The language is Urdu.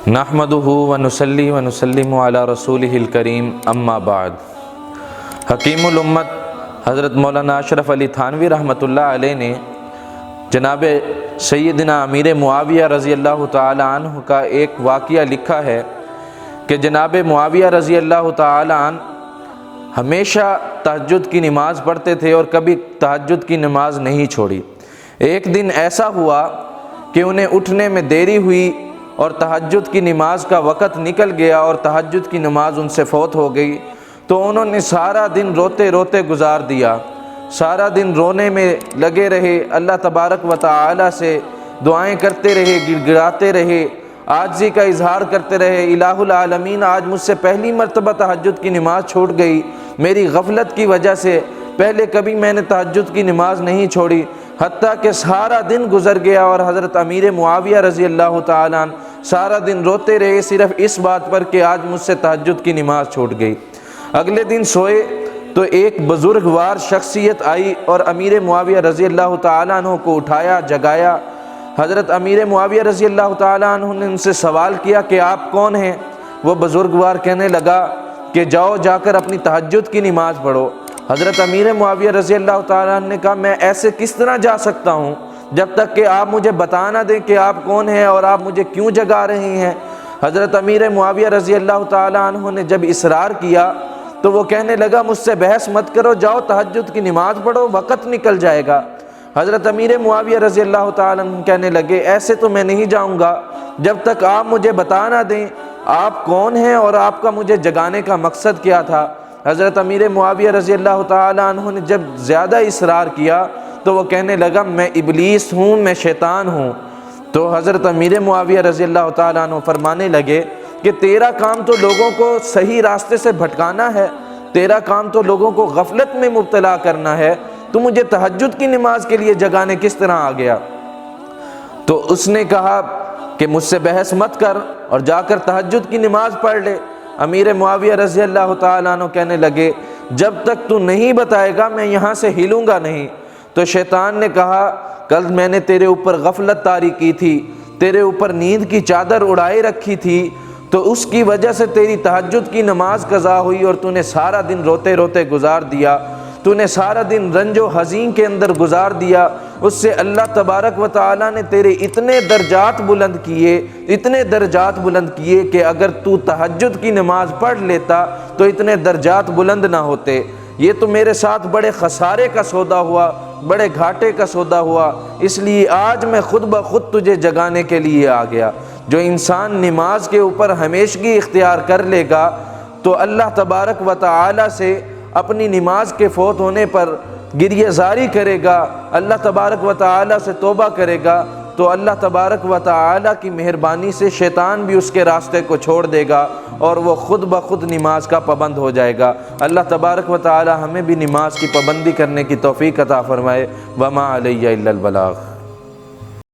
نحمدہ ونصلی ونسلم علی رسولہ الکریم اما بعد۔ حکیم الامت حضرت مولانا اشرف علی تھانوی رحمۃ اللہ علیہ نے جناب سیدنا امیر معاویہ رضی اللہ تعالی عنہ کا ایک واقعہ لکھا ہے کہ جناب معاویہ رضی اللہ تعالی عنہ ہمیشہ تہجد کی نماز پڑھتے تھے اور کبھی تہجد کی نماز نہیں چھوڑی۔ ایک دن ایسا ہوا کہ انہیں اٹھنے میں دیری ہوئی اور تہجد کی نماز کا وقت نکل گیا اور تہجد کی نماز ان سے فوت ہو گئی، تو انہوں نے سارا دن روتے روتے گزار دیا، سارا دن رونے میں لگے رہے، اللہ تبارک و تعالی سے دعائیں کرتے رہے، گڑ گڑاتے رہے، عاجزی کا اظہار کرتے رہے، الہ العالمین آج مجھ سے پہلی مرتبہ تہجد کی نماز چھوٹ گئی، میری غفلت کی وجہ سے، پہلے کبھی میں نے تہجد کی نماز نہیں چھوڑی، حتیٰ کہ سارا دن گزر گیا اور حضرت امیر معاویہ رضی اللہ تعالیٰ عنہ سارا دن روتے رہے صرف اس بات پر کہ آج مجھ سے تہجد کی نماز چھوٹ گئی۔ اگلے دن سوئے تو ایک بزرگوار شخصیت آئی اور امیر معاویہ رضی اللہ تعالیٰ عنہ کو اٹھایا، جگایا۔ حضرت امیر معاویہ رضی اللہ تعالیٰ عنہ نے ان سے سوال کیا کہ آپ کون ہیں؟ وہ بزرگوار کہنے لگا کہ جاؤ جا کر اپنی تہجد کی نماز پڑھو۔ حضرت امیر معاویہ رضی اللہ تعالیٰ عنہ نے کہا میں ایسے کس طرح جا سکتا ہوں جب تک کہ آپ مجھے بتا نہ دیں کہ آپ کون ہیں اور آپ مجھے کیوں جگا رہے ہیں۔ حضرت امیر معاویہ رضی اللہ تعالیٰ عنہ نے جب اصرار کیا تو وہ کہنے لگا مجھ سے بحث مت کرو، جاؤ تہجد کی نماز پڑھو، وقت نکل جائے گا۔ حضرت امیر معاویہ رضی اللہ تعالیٰ عنہ کہنے لگے ایسے تو میں نہیں جاؤں گا جب تک آپ مجھے بتا نہ دیں آپ کون ہیں اور آپ کا مجھے جگانے کا مقصد کیا تھا۔ حضرت امیر معاویہ رضی اللہ تعالیٰ عنہ نے جب زیادہ اصرار کیا تو وہ کہنے لگا میں ابلیس ہوں، میں شیطان ہوں۔ تو حضرت امیر معاویہ رضی اللہ تعالیٰ عنہ فرمانے لگے کہ تیرا کام تو لوگوں کو صحیح راستے سے بھٹکانا ہے، تیرا کام تو لوگوں کو غفلت میں مبتلا کرنا ہے، تو مجھے تہجد کی نماز کے لیے جگانے کس طرح آ گیا؟ تو اس نے کہا کہ مجھ سے بحث مت کر اور جا کر تہجد کی نماز پڑھ لے۔ امیر معاویہ رضی اللہ تعالیٰ عنہ کہنے لگے جب تک تو نہیں بتائے گا میں یہاں سے ہلوں گا نہیں۔ تو شیطان نے کہا کل میں نے تیرے اوپر غفلت طاری کی تھی، تیرے اوپر نیند کی چادر اڑائے رکھی تھی، تو اس کی وجہ سے تیری تہجد کی نماز قضا ہوئی اور تو نے سارا دن روتے روتے گزار دیا، تو نے سارا دن رنج و حزین کے اندر گزار دیا۔ اس سے اللہ تبارک و تعالیٰ نے تیرے اتنے درجات بلند کیے، اتنے درجات بلند کیے کہ اگر تو تہجد کی نماز پڑھ لیتا تو اتنے درجات بلند نہ ہوتے۔ یہ تو میرے ساتھ بڑے خسارے کا سودا ہوا، بڑے گھاٹے کا سودا ہوا، اس لیے آج میں خود بخود تجھے جگانے کے لیے آ گیا۔ جو انسان نماز کے اوپر ہمیشگی اختیار کر لے گا تو اللہ تبارک و تعالیٰ سے اپنی نماز کے فوت ہونے پر گریہ زاری کرے گا، اللہ تبارک و تعالیٰ سے توبہ کرے گا، تو اللہ تبارک و تعالیٰ کی مہربانی سے شیطان بھی اس کے راستے کو چھوڑ دے گا اور وہ خود بخود نماز کا پابند ہو جائے گا۔ اللہ تبارک و تعالیٰ ہمیں بھی نماز کی پابندی کرنے کی توفیق عطا فرمائے۔ وما علیہ الا البلاغ۔